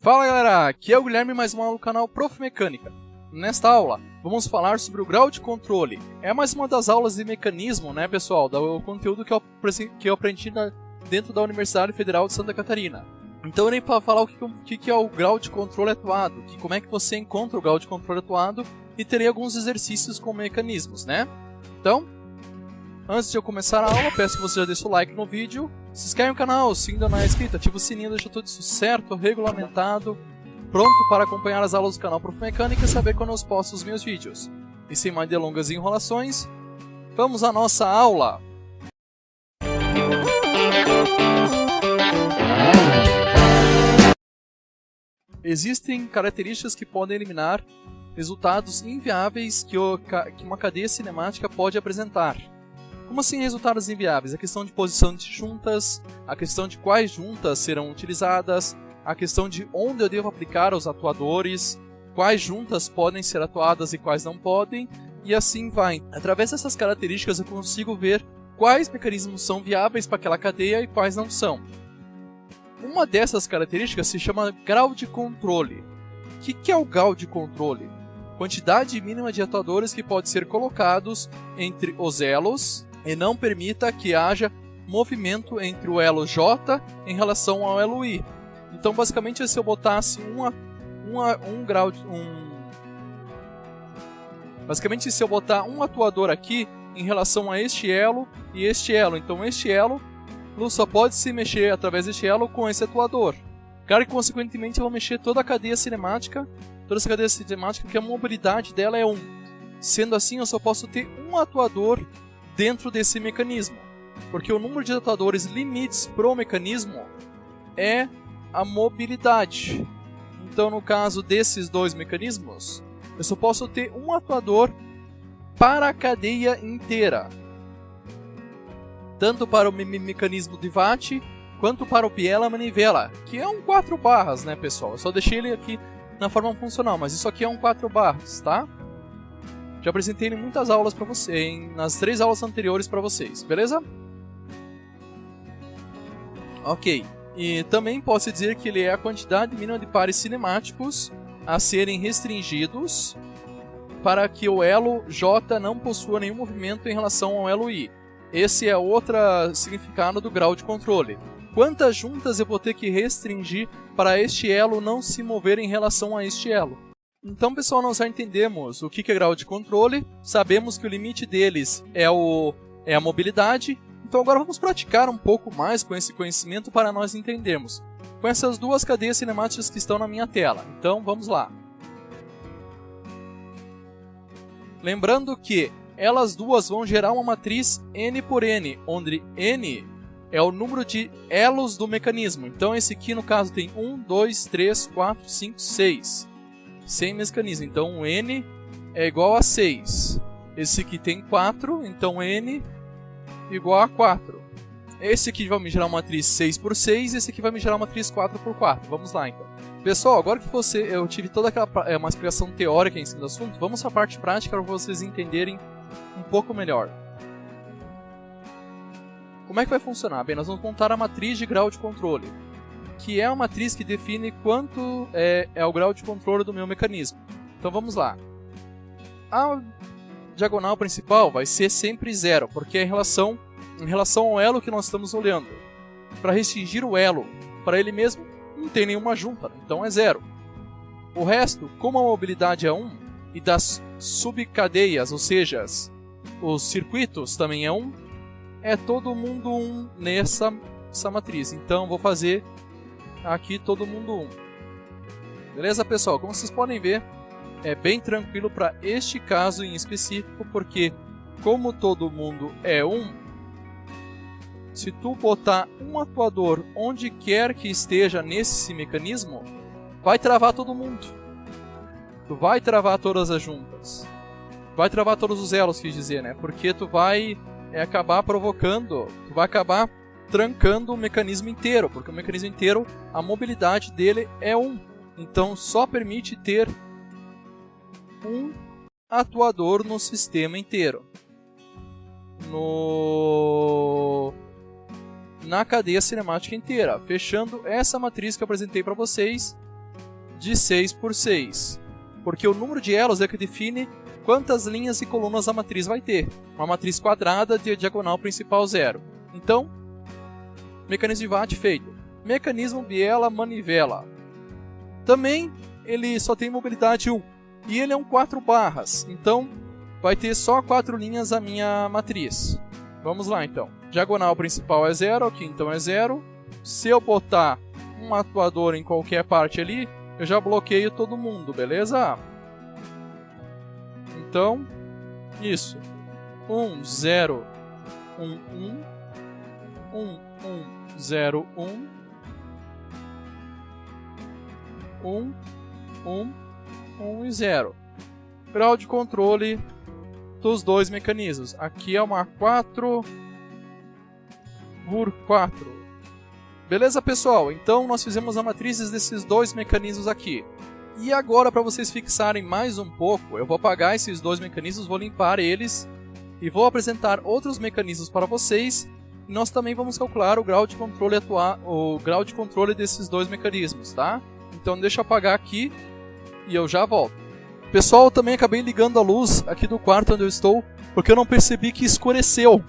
Fala galera, aqui é o Guilherme, mais uma aula do canal Prof Mecânica. Nesta aula, vamos falar sobre o grau de controle. É mais uma das aulas de mecanismo, né pessoal, do conteúdo que eu aprendi dentro da Universidade Federal de Santa Catarina. Então eu irei falar o que é o grau de controle atuado, como é que você encontra o grau de controle atuado e terei alguns exercícios com mecanismos, né? Então, antes de eu começar a aula, peço que você já deixe o like no vídeo, se inscreve no canal, se ainda não é inscrito, ativa o sininho, deixa tudo isso certo, regulamentado, pronto para acompanhar as aulas do canal Prof Mecânica e saber quando eu posto os meus vídeos. E sem mais delongas e enrolações, vamos à nossa aula! Existem características que podem eliminar resultados inviáveis que uma cadeia cinemática pode apresentar. Como assim resultados inviáveis? A questão de posição de juntas, a questão de quais juntas serão utilizadas, a questão de onde eu devo aplicar os atuadores, quais juntas podem ser atuadas e quais não podem, e assim vai. Através dessas características eu consigo ver quais mecanismos são viáveis para aquela cadeia e quais não são. Uma dessas características se chama grau de controle. O que é o grau de controle? Quantidade mínima de atuadores que pode ser colocados entre os elos e não permita que haja movimento entre o elo J em relação ao elo I. Então, basicamente, se eu botasse basicamente, se eu botar um atuador aqui em relação a este elo e este elo, então este elo só pode se mexer através deste elo com esse atuador. Claro que, consequentemente, eu vou mexer toda a cadeia cinemática, que a mobilidade dela é 1. Sendo assim, eu só posso ter um atuador dentro desse mecanismo, porque o número de atuadores limites para o mecanismo é a mobilidade. Então, no caso desses dois mecanismos, eu só posso ter um atuador para a cadeia inteira, tanto para o mecanismo de Watt quanto para o Biela-Manivela, que é um 4 barras, né pessoal? Eu só deixei ele aqui na forma funcional, mas isso aqui é um 4 barras, tá? Já apresentei em muitas aulas para vocês, nas 3 aulas anteriores para vocês, beleza? Ok, e também posso dizer que ele é a quantidade mínima de pares cinemáticos a serem restringidos para que o elo J não possua nenhum movimento em relação ao elo I. Esse é outro significado do grau de controle. Quantas juntas eu vou ter que restringir para este elo não se mover em relação a este elo? Então, pessoal, nós já entendemos o que é grau de controle, sabemos que o limite deles é a mobilidade, então agora vamos praticar um pouco mais com esse conhecimento para nós entendermos, com essas duas cadeias cinemáticas que estão na minha tela. Então, vamos lá. Lembrando que elas duas vão gerar uma matriz N por N, onde N é o número de elos do mecanismo. Então esse aqui no caso tem 1, 2, 3, 4, 5, 6. 100 mecanismos, então o N é igual a 6. Esse aqui tem 4, então N igual a 4. Esse aqui vai me gerar uma matriz 6 por 6, esse aqui vai me gerar uma matriz 4 por 4. Vamos lá então. Pessoal, agora que eu tive toda uma explicação teórica em cima do assunto, vamos para a parte prática para vocês entenderem um pouco melhor. Como é que vai funcionar? Bem, nós vamos montar a matriz de grau de controle, que é a matriz que define quanto é o grau de controle do meu mecanismo. Então vamos lá. A diagonal principal vai ser sempre 0, porque é em relação ao elo que nós estamos olhando. Para restringir o elo, para ele mesmo, não tem nenhuma junta, então é 0. O resto, como a mobilidade é 1, e das subcadeias, ou seja, os circuitos também é 1, é todo mundo 1 nessa matriz. Então vou fazer aqui todo mundo 1. Beleza, pessoal? Como vocês podem ver, é bem tranquilo para este caso em específico, porque como todo mundo é 1, se tu botar um atuador onde quer que esteja nesse mecanismo, vai travar todo mundo. Tu vai travar todas as juntas. Vai travar todos os elos, quis dizer, né? Porque tu vai acabar trancando o mecanismo inteiro, porque o mecanismo inteiro, a mobilidade dele é 1. Então só permite ter um atuador no sistema inteiro. Na cadeia cinemática inteira, fechando essa matriz que eu apresentei para vocês de 6 por 6. Porque o número de elos é que define quantas linhas e colunas a matriz vai ter. Uma matriz quadrada de diagonal principal 0. Então, mecanismo de Watt feito. Mecanismo biela-manivela. Também ele só tem mobilidade 1. E ele é um 4 barras. Então, vai ter só 4 linhas a minha matriz. Vamos lá então. Diagonal principal é 0, aqui então é 0. Se eu botar um atuador em qualquer parte ali, eu já bloqueio todo mundo, beleza? Então, isso. 1, 0, 1, 1. 1, 1, 0, 1. 1, 1, 1 e 0. Grau de controle dos dois mecanismos. Aqui é uma 4 por 4. Beleza, pessoal? Então nós fizemos as matrizes desses dois mecanismos aqui. E agora, para vocês fixarem mais um pouco, eu vou apagar esses dois mecanismos, vou limpar eles e vou apresentar outros mecanismos para vocês. E nós também vamos calcular o grau de controle desses dois mecanismos, tá? Então deixa eu apagar aqui e eu já volto. Pessoal, eu também acabei ligando a luz aqui do quarto onde eu estou, porque eu não percebi que escureceu.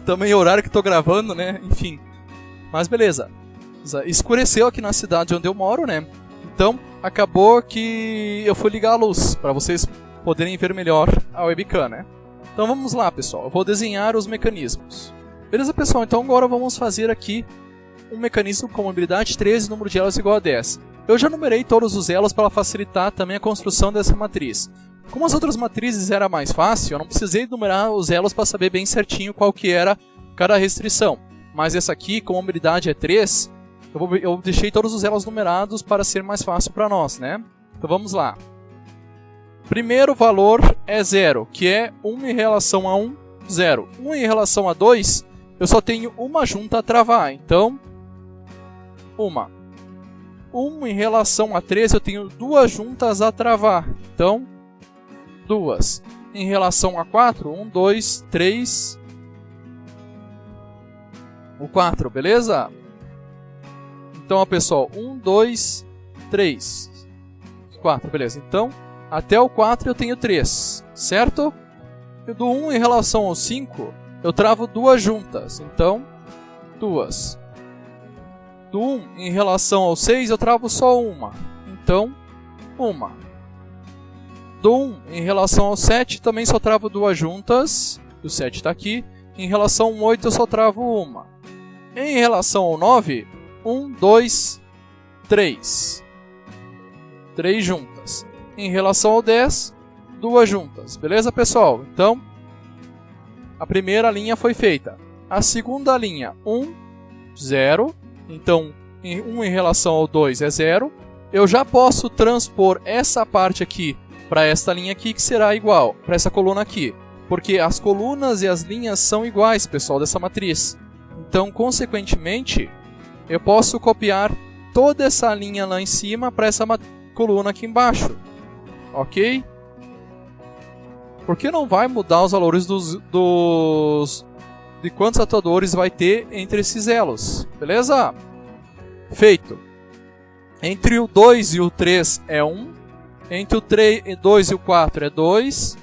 Também é o horário que estou gravando, né? Enfim. Mas beleza. Escureceu aqui na cidade onde eu moro, né? Então, acabou que eu fui ligar a luz, para vocês poderem ver melhor a webcam, né? Então vamos lá, pessoal. Eu vou desenhar os mecanismos. Beleza, pessoal? Então agora vamos fazer aqui um mecanismo com mobilidade 13, número de elos igual a 10. Eu já numerei todos os elos para facilitar também a construção dessa matriz. Como as outras matrizes era mais fácil, eu não precisei numerar os elos para saber bem certinho qual que era cada restrição. Mas essa aqui, como a mobilidade é 3, eu deixei todos os elos numerados para ser mais fácil para nós, né? Então vamos lá. Primeiro valor é 0, que é 1 em relação a 1, 0. 1 em relação a 2, eu só tenho uma junta a travar, então uma. 1 em relação a 3, eu tenho duas juntas a travar, então 2. Em relação a 4, 1, 2, 3, o 4, beleza? Então, ó, pessoal, 1, 2, 3, 4, beleza. Então, até o 4 eu tenho 3, certo? E do 1 em relação ao 5, eu travo duas juntas, então 2. Do 1 em relação ao 6, eu travo só uma, então 1. Do 1 em relação ao 7, também só travo duas juntas, o 7 está aqui. Em relação ao 8, eu só travo uma. Em relação ao 9, 1, 2, 3. 3 juntas. Em relação ao 10, duas juntas. Beleza, pessoal? Então, a primeira linha foi feita. A segunda linha, 1, 0. Então, 1 em relação ao 2 é 0. Eu já posso transpor essa parte aqui para esta linha aqui, que será igual para essa coluna aqui. Porque as colunas e as linhas são iguais, pessoal, dessa matriz. Então, consequentemente, eu posso copiar toda essa linha lá em cima para essa coluna aqui embaixo. Ok? Porque não vai mudar os valores de quantos atuadores vai ter entre esses elos. Beleza? Feito. Entre o 2 e o 3 é 1. Entre o 2 e o 4 é 2.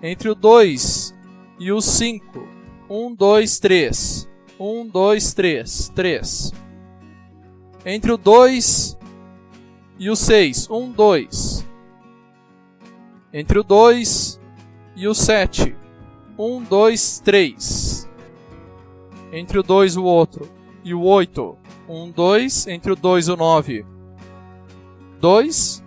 Entre o 2 e o 5, 1, 2, 3. 1, 2, 3. 3. Entre o 2 e o 6, 1, 2. Entre o 2 e o 7, 1, 2, 3. Entre o 2 e o outro e o 8, 1, 2. Entre o 2 e o 9, 2.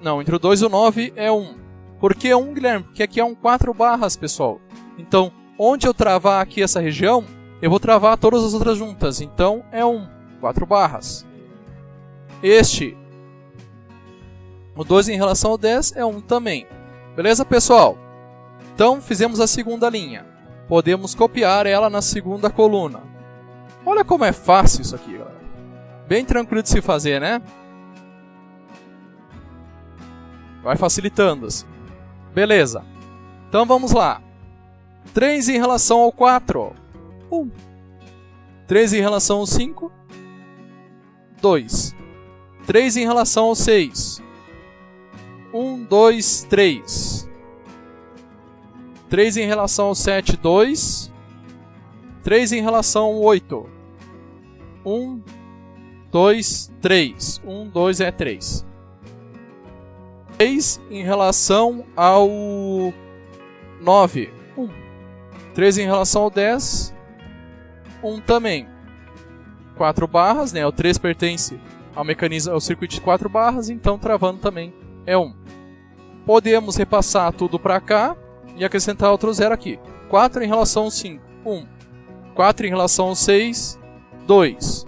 Não, entre o 2 e o 9 é 1. Por que 1, Guilherme? Porque aqui é um 4 barras, pessoal. Então, onde eu travar aqui essa região, eu vou travar todas as outras juntas. Então, é 1. 4 barras. O 2 em relação ao 10 é 1 também. Beleza, pessoal? Então, fizemos a segunda linha. Podemos copiar ela na segunda coluna. Olha como é fácil isso aqui, galera. Bem tranquilo de se fazer, né? Vai facilitando assim. Beleza. Então, vamos lá. 3 em relação ao 4. 1. 3 em relação ao 5. 2. 3 em relação ao 6. 1, 2, 3. 3 em relação ao 7, 2. 3 em relação ao 8. 1, 2, 3. 1, 2 é 3. 3 em relação ao 9. 1. 3 em relação ao 10. 1 também. 4 barras, né? O 3 pertence ao mecanismo, ao circuito de 4 barras, então travando também é 1. Podemos repassar tudo para cá e acrescentar outro 0 aqui. 4 em relação ao 5. 1. 4 em relação ao 6. 2.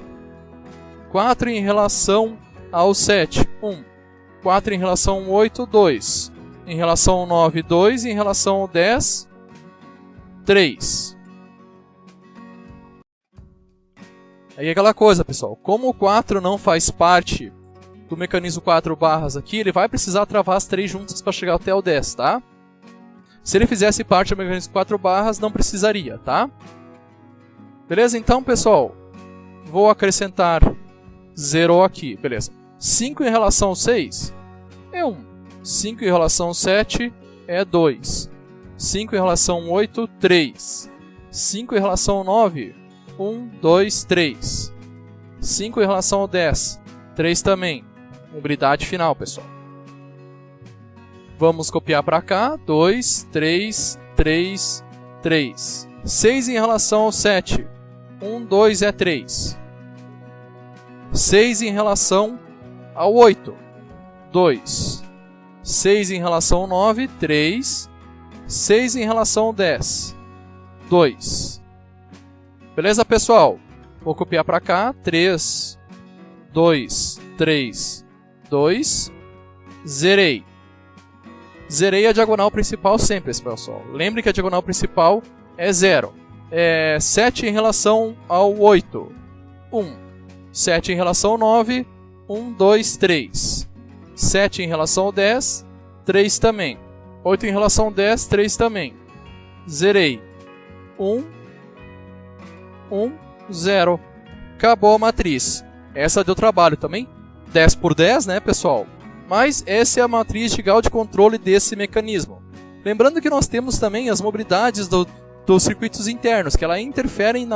4 em relação ao 7. 1. 4 em relação ao 8. 2. Em relação ao 9. 2. Em relação ao 10. 3. Aí é aquela coisa, pessoal. Como o 4 não faz parte do mecanismo 4 barras aqui, ele vai precisar travar as 3 juntas para chegar até o 10, tá? Se ele fizesse parte do mecanismo 4 barras, não precisaria, tá? Beleza? Então, pessoal, vou acrescentar 0 aqui, beleza. 5 em relação ao 6 é 1. 5 em relação ao 7 é 2. 5 em relação ao 8, 3. 5 em relação ao 9, 1, 2, 3. 5 em relação ao 10, 3 também. Mobilidade final, pessoal. Vamos copiar para cá. 2, 3, 3, 3. 6 em relação ao 7. 1, 2 é 3. 6 em relação ao 8. 2. 6 em relação ao 9. 3. 6 em relação ao 10. 2. Beleza, pessoal? Vou copiar para cá. 3, 2, 3, 2. Zerei. Zerei a diagonal principal sempre, pessoal. Lembre que a diagonal principal é 0. 7 em relação ao 8. 1. 7 em relação ao 9. 1, 2, 3. 7 em relação ao 10. 3 também. 8 em relação ao 10. 3 também. Zerei. 1. 1, 0. Acabou a matriz. Essa deu trabalho também. 10 por 10, né, pessoal? Mas essa é a matriz de grau de controle desse mecanismo. Lembrando que nós temos também as mobilidades dos circuitos internos, que elas interferem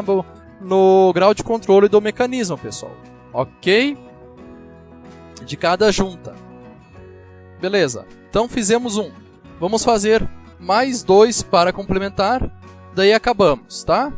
no grau de controle do mecanismo, pessoal. Ok? De cada junta. Beleza. Então fizemos 1. Vamos fazer mais 2 para complementar. Daí acabamos, tá?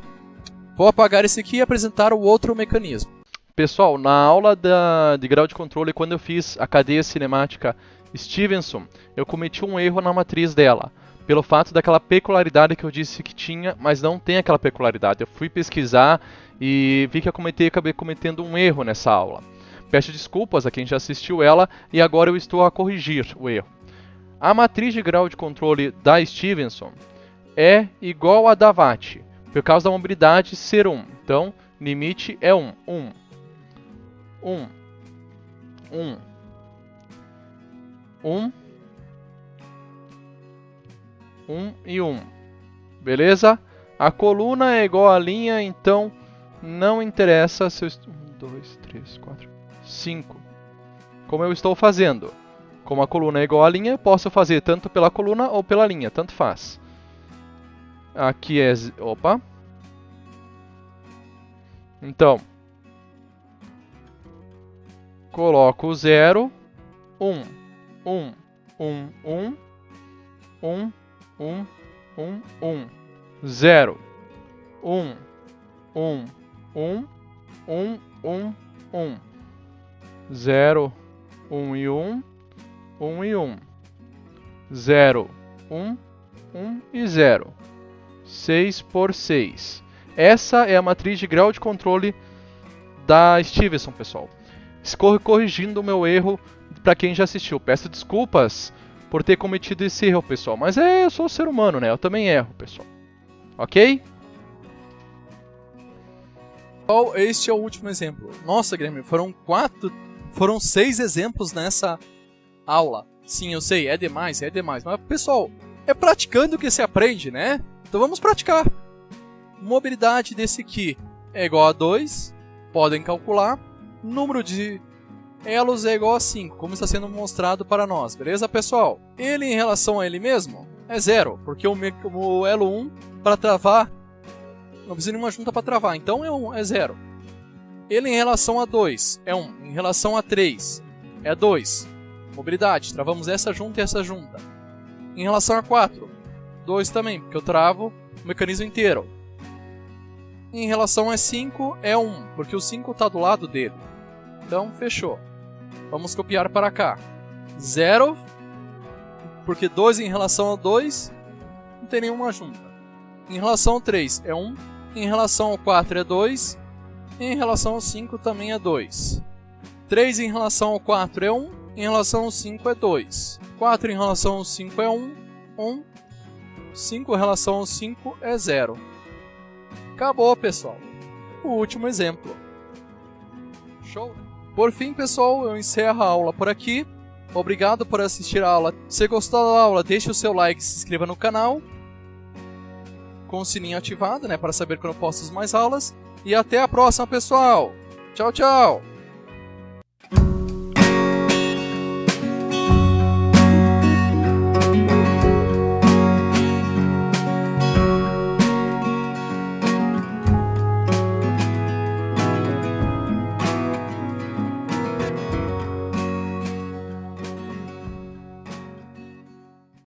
Vou apagar esse aqui e apresentar o outro mecanismo. Pessoal, na aula de grau de controle, quando eu fiz a cadeia cinemática Stevenson, eu cometi um erro na matriz dela, pelo fato daquela peculiaridade que eu disse que tinha, mas não tem aquela peculiaridade. Eu fui pesquisar e vi que acabei cometendo um erro nessa aula. Peço desculpas a quem já assistiu ela e agora eu estou a corrigir o erro. A matriz de grau de controle da Stevenson é igual a da Watt, por causa da mobilidade ser 1. Então, limite é 1. 1. 1. 1. 1. 1 e 1. Beleza? A coluna é igual à linha, então não interessa se eu... 1, 2, 3, 4, 5. Como eu estou fazendo. Como a coluna é igual à linha, eu posso fazer tanto pela coluna ou pela linha, tanto faz. Aqui é... Opa! Então, coloco o 0, 1, 1, 1, 1, 1, 1, 1, 1, 0, 1, 1, 1, 1, 1, 1, 0, 1 e 1, 1 e 1, 0, 1, 1 e 0, 6 por 6. Essa é a matriz de grau de controle da Stevenson, pessoal. Estou corrigindo o meu erro para quem já assistiu. Peço desculpas por ter cometido esse erro, pessoal. Mas eu sou ser humano, né? Eu também erro, pessoal. Ok? Este é o último exemplo. Nossa, Guilherme, foram 6 exemplos nessa aula. Sim, eu sei, é demais. Mas, pessoal, é praticando que se aprende, né? Então vamos praticar. Mobilidade desse aqui é igual a 2. Podem calcular. Número de elos é igual a 5, como está sendo mostrado para nós, beleza, pessoal? Ele em relação a ele mesmo é 0, porque o elo 1 para travar, não precisa de nenhuma junta para travar, então é 0. Ele em relação a 2 é 1, em relação a 3 é 2. Mobilidade, travamos essa junta e essa junta. Em relação a 4, 2 também, porque eu travo o mecanismo inteiro. Em relação a 5 é 1, porque o 5 está do lado dele. Então, fechou. Vamos copiar para cá. 0, porque 2 em relação a 2 não tem nenhuma junta. Em relação ao 3 é 1, em relação ao 4 é 2, e em relação ao 5 também é 2. 3 em relação ao 4 é 1, em relação ao 5 é 2. 4 em relação ao 5 é 1, 1. 5 em relação ao 5 é 0. Acabou, pessoal. O último exemplo. Show? Por fim, pessoal, eu encerro a aula por aqui. Obrigado por assistir a aula. Se gostou da aula, deixe o seu like e se inscreva no canal. Com o sininho ativado, para saber quando eu posto mais aulas. E até a próxima, pessoal. Tchau, tchau.